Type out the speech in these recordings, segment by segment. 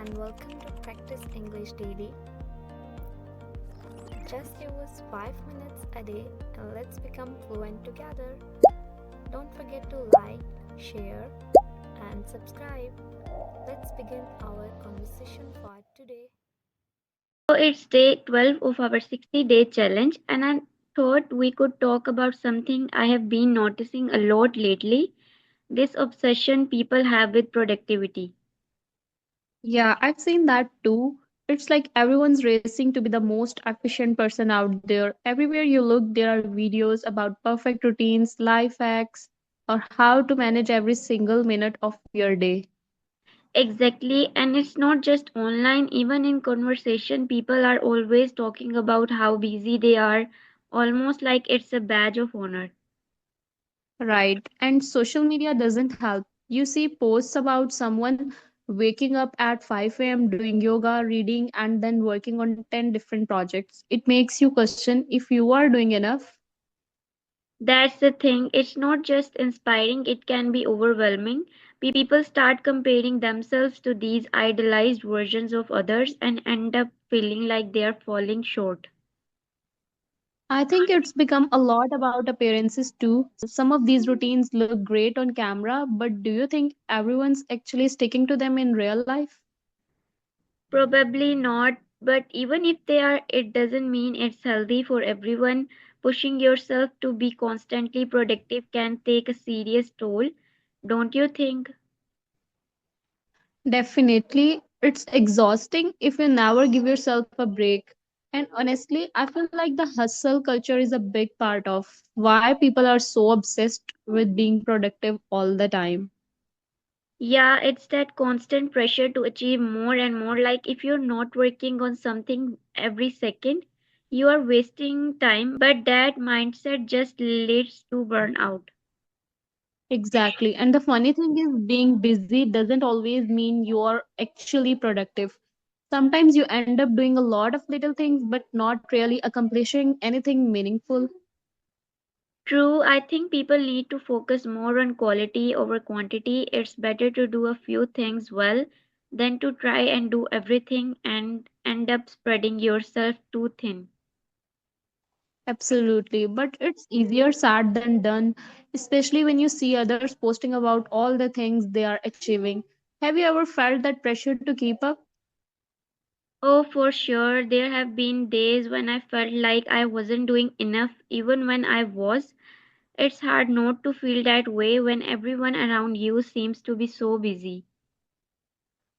and welcome to Practice English Daily. Just give us 5 minutes a day and let's become fluent together. Don't forget to like, share, and subscribe. Let's begin our conversation for today. So it's day 12 of our 60-day challenge, and I thought we could talk about something I have been noticing a lot lately, this obsession people have with productivity. Yeah, I've seen that too. It's like everyone's racing to be the most efficient person out there. Everywhere you look, there are videos about perfect routines, life hacks, or how to manage every single minute of your day. Exactly, and it's not just online, even in conversation, people are always talking about how busy they are, almost like it's a badge of honor. Right. And social media doesn't help. You see posts about someone waking up at 5 a.m., doing yoga, reading, and then working on 10 different projects. It makes you question if you are doing enough. That's the thing, it's not just inspiring, it can be overwhelming. People start comparing themselves to these idealized versions of others and end up feeling like they are falling short. I think it's become a lot about appearances too. Some of these routines look great on camera, but do you think everyone's actually sticking to them in real life? Probably not, but even if they are, it doesn't mean it's healthy for everyone. Pushing yourself to be constantly productive can take a serious toll, don't you think? Definitely, it's exhausting if you never give yourself a break. And honestly, I feel like the hustle culture is a big part of why people are so obsessed with being productive all the time. Yeah, it's that constant pressure to achieve more and more. Like if you're not working on something every second, you are wasting time, but that mindset just leads to burnout. Exactly. And the funny thing is, being busy doesn't always mean you are actually productive. Sometimes you end up doing a lot of little things but not really accomplishing anything meaningful. True, I think people need to focus more on quality over quantity. It's better to do a few things well than to try and do everything and end up spreading yourself too thin. Absolutely. But it's easier said than done, especially when you see others posting about all the things they are achieving. Have you ever felt that pressure to keep up? Oh, for sure, there have been days when I felt like I wasn't doing enough, even when I was. It's hard not to feel that way when everyone around you seems to be so busy.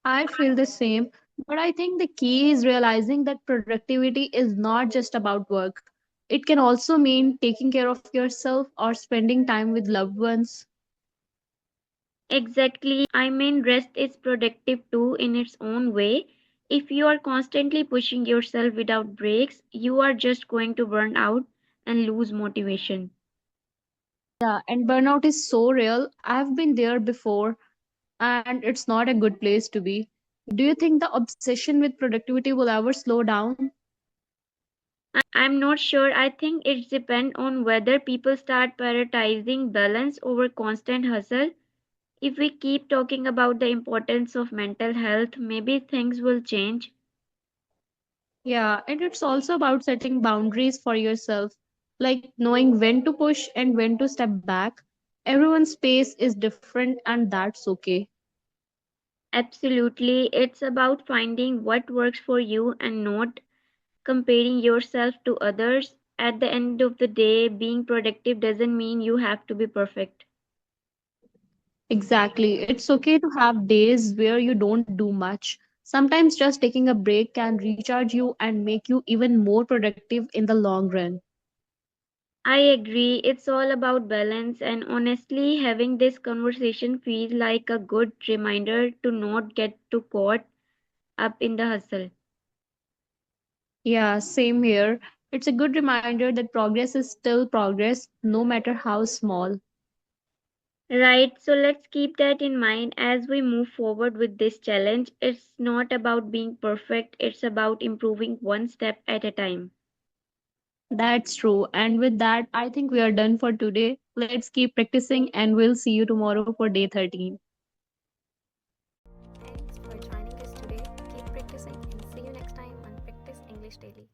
I feel the same, but I think the key is realizing that productivity is not just about work. It can also mean taking care of yourself or spending time with loved ones. Exactly, I mean, rest is productive too in its own way. If you are constantly pushing yourself without breaks, you are just going to burn out and lose motivation. Yeah, and burnout is so real. I've been there before, and it's not a good place to be. Do you think the obsession with productivity will ever slow down? I'm not sure. I think it depends on whether people start prioritizing balance over constant hustle. If we keep talking about the importance of mental health, maybe things will change. Yeah, and it's also about setting boundaries for yourself, like knowing when to push and when to step back. Everyone's pace is different, and that's okay. Absolutely. It's about finding what works for you and not comparing yourself to others. At the end of the day, being productive doesn't mean you have to be perfect. Exactly. It's okay to have days where you don't do much. Sometimes just taking a break can recharge you and make you even more productive in the long run. I agree. It's all about balance, and honestly, having this conversation feels like a good reminder to not get too caught up in the hustle. Yeah, same here. It's a good reminder that progress is still progress, no matter how small. Right, so let's keep that in mind as we move forward with this challenge. It's not about being perfect, it's about improving one step at a time. That's true. And with that, I think we are done for today. Let's keep practicing and we'll see you tomorrow for day 13. Thanks for joining us today. practicing and see you next time on Practice English Daily.